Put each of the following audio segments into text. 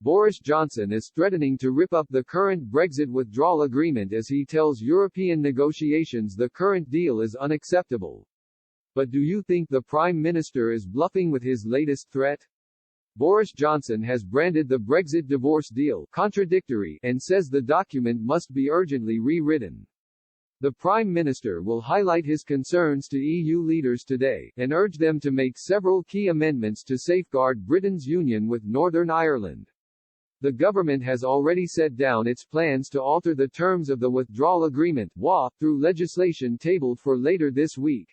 Boris Johnson is threatening to rip up the current Brexit withdrawal agreement as he tells European negotiations the current deal is unacceptable. But do you think the Prime Minister is bluffing with his latest threat? Boris Johnson has branded the Brexit divorce deal contradictory and says the document must be urgently rewritten. The Prime Minister will highlight his concerns to EU leaders today, and urge them to make several key amendments to safeguard Britain's union with Northern Ireland. The government has already set down its plans to alter the terms of the Withdrawal Agreement (WA) through legislation tabled for later this week.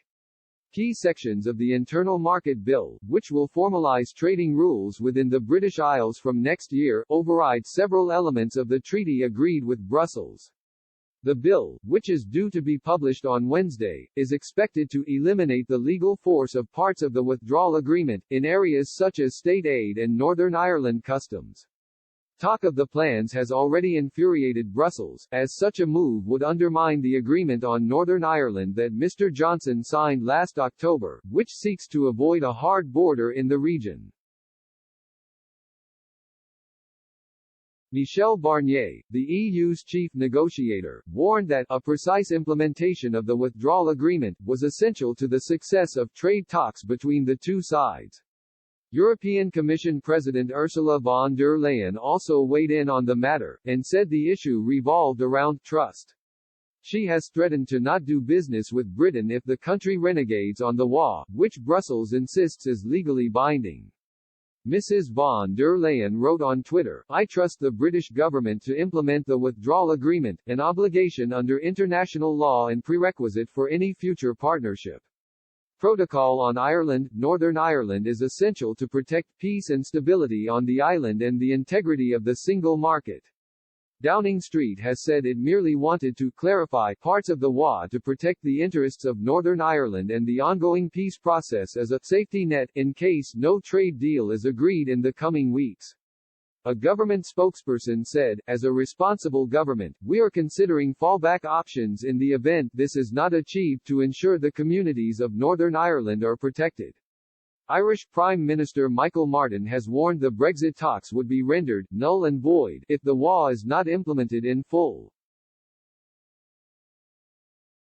Key sections of the Internal Market Bill, which will formalize trading rules within the British Isles from next year, override several elements of the treaty agreed with Brussels. The bill, which is due to be published on Wednesday, is expected to eliminate the legal force of parts of the withdrawal agreement, in areas such as state aid and Northern Ireland customs. Talk of the plans has already infuriated Brussels, as such a move would undermine the agreement on Northern Ireland that Mr. Johnson signed last October, which seeks to avoid a hard border in the region. Michel Barnier, the EU's chief negotiator, warned that a precise implementation of the withdrawal agreement was essential to the success of trade talks between the two sides. European Commission President Ursula von der Leyen also weighed in on the matter, and said the issue revolved around trust. She has threatened to not do business with Britain if the country renegades on the WA, which Brussels insists is legally binding. Mrs. von der Leyen wrote on Twitter, "I trust the British government to implement the withdrawal agreement, an obligation under international law and prerequisite for any future partnership. Protocol on Ireland, Northern Ireland is essential to protect peace and stability on the island and the integrity of the single market." Downing Street has said it merely wanted to clarify parts of the WA to protect the interests of Northern Ireland and the ongoing peace process as a safety net in case no trade deal is agreed in the coming weeks. A government spokesperson said, "As a responsible government, we are considering fallback options in the event this is not achieved to ensure the communities of Northern Ireland are protected." Irish Prime Minister Michael Martin has warned the Brexit talks would be rendered null and void if the WA is not implemented in full.